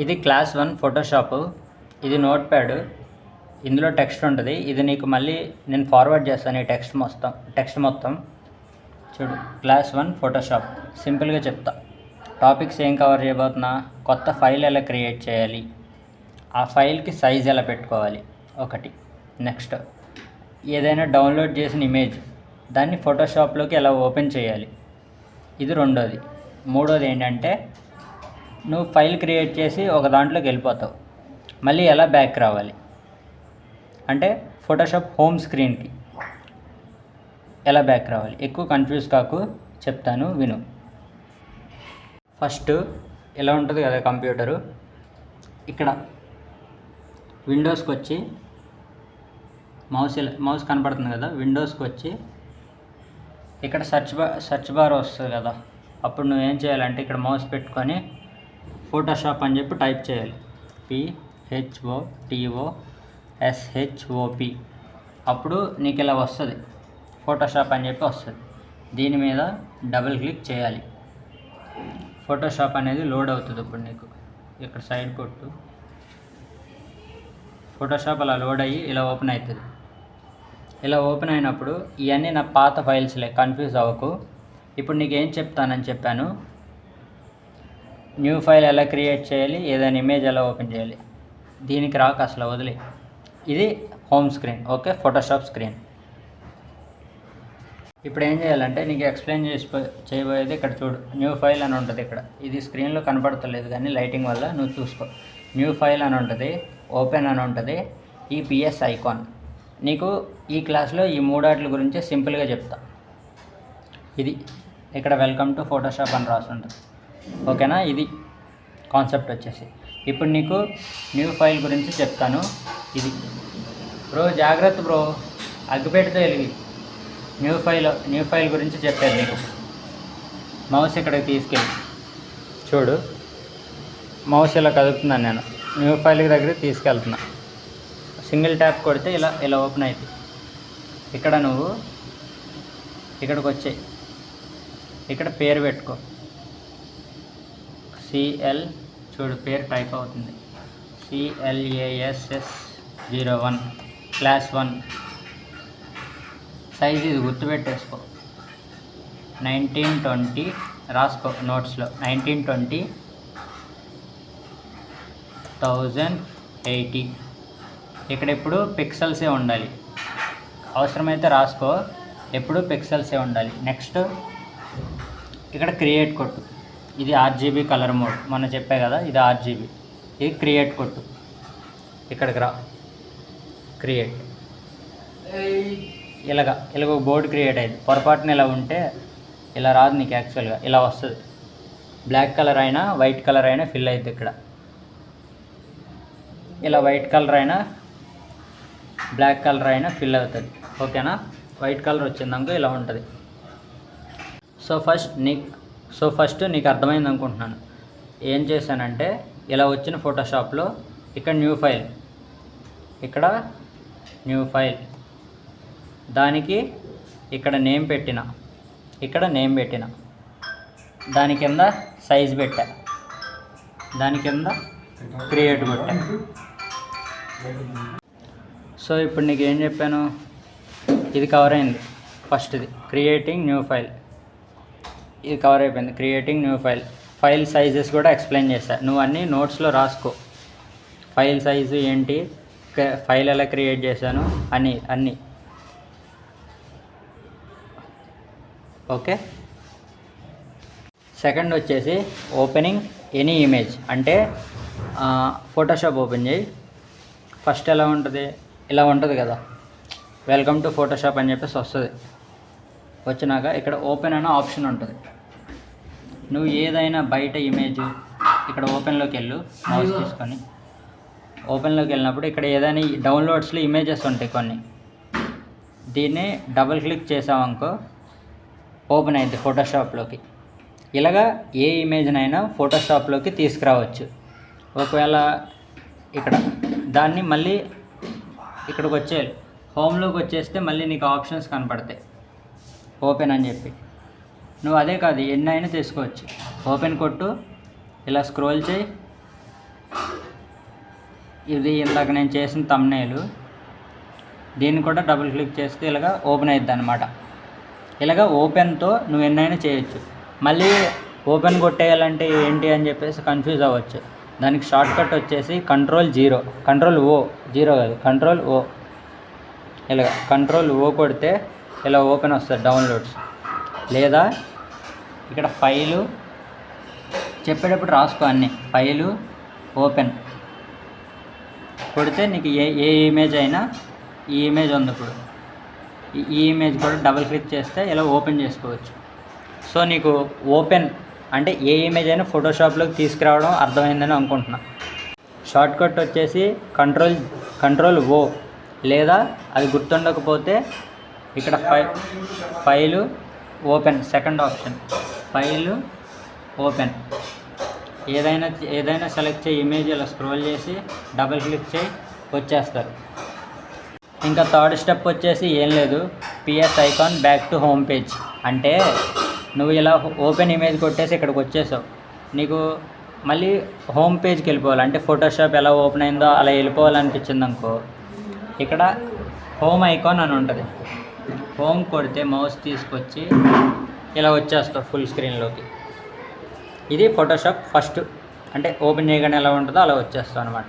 ఇది class 1 Photoshop. ఇది note pad. ఇందులో టెక్స్ట్ ఉంటుంది. ఇది నీకు మళ్ళీ నేను ఫార్వర్డ్ చేస్తాను. ఈ టెక్స్ట్ మొత్తం చూడు. క్లాస్ 1 ఫోటోషాప్ సింపుల్గా చెప్తా. టాపిక్స్ ఏం కవర్ చేయబోతున్నా, కొత్త ఫైల్ ఎలా క్రియేట్ చేయాలి, ఆ ఫైల్కి సైజ్ ఎలా పెట్టుకోవాలి ఒకటి. నెక్స్ట్ ఏదైనా డౌన్లోడ్ చేసిన ఇమేజ్ దాన్ని ఫోటోషాప్లోకి ఎలా ఓపెన్ చేయాలి, ఇది రెండోది. మూడోది ఏంటంటే నువ్వు ఫైల్ క్రియేట్ చేసి ఒక దాంట్లోకి వెళ్ళిపోతావు, మళ్ళీ ఎలా బ్యాక్ రావాలి అంటే ఫోటోషాప్ హోమ్ స్క్రీన్కి ఎలా బ్యాక్ రావాలి. ఎక్కువ కన్ఫ్యూజ్ కాకు, చెప్తాను విను. ఫస్ట్ ఎలా ఉంటుంది కదా కంప్యూటరు, ఇక్కడ విండోస్కి వచ్చి మౌస్ కనపడుతుంది కదా, విండోస్కి వచ్చి ఇక్కడ సెర్చ్ బార్ వస్తుంది కదా, అప్పుడు నువ్వేం చేయాలంటే ఇక్కడ మౌస్ పెట్టుకొని ఫోటోషాప్ అని చెప్పి టైప్ చేయాలి. PHOTOSHOP. అప్పుడు నీకు ఇలా వస్తుంది, ఫోటోషాప్ అని చెప్పి వస్తుంది. దీని మీద డబుల్ క్లిక్ చేయాలి. ఫోటోషాప్ అనేది లోడ్ అవుతుంది. ఇప్పుడు నీకు ఇక్కడ సైడ్ కొట్టు, ఫోటోషాప్ అలా లోడ్ అయ్యి ఇలా ఓపెన్ అవుతుంది. ఇలా ఓపెన్ అయినప్పుడు ఇవన్నీ నా పాత ఫైల్స్లే, కన్ఫ్యూజ్ అవ్వకు. ఇప్పుడు నీకు ఏం చెప్తానని చెప్పాను, న్యూ ఫైల్ ఎలా క్రియేట్ చేయాలి, ఏదైనా ఇమేజ్ ఎలా ఓపెన్ చేయాలి. దీనికి రాక అసలు వదిలే. ఇది home screen, okay, Photoshop screen. ఇప్పుడు ఏం చేయాలంటే నీకు ఎక్స్ప్లెయిన్ చేయబోయేది ఇక్కడ చూడు. న్యూ ఫైల్ అని ఉంటుంది ఇక్కడ. ఇది స్క్రీన్లో కనపడతలేదు కానీ లైటింగ్ వల్ల నువ్వు చూసుకో. న్యూ ఫైల్ అని ఉంటుంది, ఓపెన్ అని ఉంటుంది, ఈ PS ఐకాన్. నీకు ఈ క్లాస్లో ఈ మూడాట్ల గురించి సింపుల్గా చెప్తా. ఇది ఇక్కడ వెల్కమ్ టు ఫోటోషాప్ అని రాసి ఉంటుంది, ఓకేనా. ఇది కాన్సెప్ట్ వచ్చేసి. ఇప్పుడు నీకు న్యూ ఫైల్ గురించి చెప్తాను. ఇది బ్రో, జాగ్రత్త బ్రో, అగ్గిపెట్టితో వెలిగి. న్యూ ఫైల్ గురించి చెప్పేది నీకు. మౌస్ ఇక్కడికి తీసుకెళ్ళి చూడు. మౌస్ ఇలా కదుపుతున్నాను నేను, న్యూ ఫైల్ దగ్గరికి తీసుకెళ్తున్నా. సింగిల్ ట్యాప్ కొడితే ఇలా ఓపెన్ అవుతుంది. ఇక్కడ నువ్వు ఇక్కడికి వచ్చాయి, ఇక్కడ పేరు పెట్టుకో. CL చూడు, పేరు టైప్ అవుతుంది. CLASS01 class 1. సైజ్ ఇది గుర్తుపెట్టేసుకో. 1920 రాసుకో నోట్స్లో. 1920 1080. ఇక్కడ ఎప్పుడు పిక్సెల్సే ఉండాలి, అవసరమైతే రాసుకో, ఎప్పుడు పిక్సెల్సే ఉండాలి. నెక్స్ట్ ఇక్కడ క్రియేట్ కొట్టు. ఇది RGB కలర్ మోడ్, మొన్న చెప్పా కదా, ఇది RGB. ఇది క్రియేట్ కొట్టు. ఇక్కడికి రా, క్రియేట్. ఇలాగ ఒక బోర్డు క్రియేట్ అయింది. పొరపాటున ఇలా ఉంటే ఇలా రాదు నీకు, యాక్చువల్గా ఇలా వస్తుంది. బ్లాక్ కలర్ అయినా వైట్ కలర్ అయినా ఫిల్ అవుతుంది. ఇక్కడ ఇలా వైట్ కలర్ అయినా బ్లాక్ కలర్ అయినా ఫిల్ అవుతుంది, ఓకేనా. వైట్ కలర్ వచ్చిందనుకో ఇలా ఉంటుంది. సో ఫస్ట్ నీకు అర్థమైంది అనుకుంటున్నాను. ఏం చేశానంటే ఇలా వచ్చిన ఫోటోషాప్లో ఇక్కడ న్యూ ఫైల్, దానికి ఇక్కడ నేమ్ పెట్టిన, దాని కింద సైజ్ పెట్టా, దాని కింద క్రియేట్ కొట్టా. సో ఇప్పుడు నీకు ఏం చెప్పాను, ఇది కవర్ అయింది. ఫస్ట్ది క్రియేటింగ్ న్యూ ఫైల్, ఇది కవర్ అయిపోయింది. క్రియేటింగ్ న్యూ ఫైల్ సైజెస్ కూడా ఎక్స్ప్లెయిన్ చేశా. నువ్వు అన్నీ నోట్స్లో రాసుకో. ఫైల్ సైజు ఏంటి, ఫైల్ ఎలా క్రియేట్ చేశాను అన్నీ ఓకే. సెకండ్ వచ్చేసి ఓపెనింగ్ ఎనీ ఇమేజ్. అంటే ఫోటోషాప్ ఓపెన్ చేయి. ఫస్ట్ ఎలా ఉంటుంది, ఇలా ఉంటుంది కదా, వెల్కమ్ టు ఫోటోషాప్ అని చెప్పేసి వస్తుంది. వచ్చినాక ఇక్కడ ఓపెన్ అనే ఆప్షన్ ఉంటుంది. నువ్వు ఏదైనా బయట ఇమేజ్ ఇక్కడ ఓపెన్లోకి వెళ్ళు, మౌస్ తీసుకొని ఓపెన్లోకి వెళ్ళినప్పుడు ఇక్కడ ఏదైనా డౌన్లోడ్స్లో ఇమేజెస్ ఉంటాయి కొన్ని. దీన్ని డబుల్ క్లిక్ చేసామనుకో ఓపెన్ అయింది ఫోటోషాప్లోకి. ఇలాగా ఏ ఇమేజ్నైనా ఫోటోషాప్లోకి తీసుకురావచ్చు. ఒకవేళ ఇక్కడ దాన్ని మళ్ళీ ఇక్కడికి వచ్చేయాలి, హోమ్లోకి వచ్చేస్తే మళ్ళీ నీకు ఆప్షన్స్ కనపడతాయి ఓపెన్ అని చెప్పి. నువ్వు అదే కాదు ఎన్ని అయినా తీసుకోవచ్చు. ఓపెన్ కొట్టు, ఇలా స్క్రోల్ చేయి, ఇది ఇందాక నేను చేసిన థంబ్నెయిల్. దీన్ని కూడా డబుల్ క్లిక్ చేస్తే ఇలాగ ఓపెన్ అవుతుంది అనమాట. ఇలాగ ఓపెన్తో నువ్వు ఎన్నైనా చేయొచ్చు. మళ్ళీ ఓపెన్ కొట్టేయాలంటే ఏంటి అని చెప్పేసి కన్ఫ్యూజ్ అవ్వచ్చు. దానికి షార్ట్ కట్ వచ్చేసి కంట్రోల్ ఓ కాదు, కంట్రోల్ ఓ. ఇలాగ కంట్రోల్ ఓ కొడితే ఇలా ఓపెన్ వస్తుంది డౌన్లోడ్స్. లేదా ఇక్కడ ఫైలు చెప్పేటప్పుడు రాసుకో అన్నీ. ఫైలు ఓపెన్ కొడితే నీకు ఏ ఇమేజ్ అయినా, ఈ ఇమేజ్ ఉంది ఇప్పుడు, ఈ ఇమేజ్ కూడా డబుల్ క్లిక్ చేస్తే ఇలా ఓపెన్ చేసుకోవచ్చు. సో నీకు ఓపెన్ అంటే ఏ ఇమేజ్ అయినా ఫోటోషాప్లోకి తీసుకురావడం అర్థమైందని అనుకుంటున్నా. షార్ట్ కట్ వచ్చేసి కంట్రోల్ ఓ. లేదా అది గుర్తుండకపోతే ఇక్కడ file open, second option file open. ఏదైనా సెలెక్ట్ చేయి ఇమేజ్, ఇలా స్క్రోల్ చేసి డబుల్ క్లిక్ చేయి, వచ్చేస్తారు. ఇంకా థర్డ్ స్టెప్ వచ్చేసి ఏం లేదు, PS icon back to home page. అంటే నువ్వు ఇలా ఓపెన్ ఇమేజ్ కొట్టేసి ఇక్కడికి వచ్చేసావు, నీకు మళ్ళీ హోమ్ పేజ్కి వెళ్ళిపోవాలి. అంటే ఫోటోషాప్ ఎలా ఓపెన్ అయిందో అలా వెళ్ళిపోవాలనిపించింది అనుకో, ఇక్కడ హోమ్ ఐకాన్ అని ఉంటుంది. హోమ్ కొడితే మౌస్ తీసుకొచ్చి ఇలా వచ్చేస్తావు ఫుల్ స్క్రీన్లోకి. ఇది ఫోటోషాప్ ఫస్ట్, అంటే ఓపెన్ చేయగానే ఎలా ఉంటుందో అలా వచ్చేస్తావు అనమాట.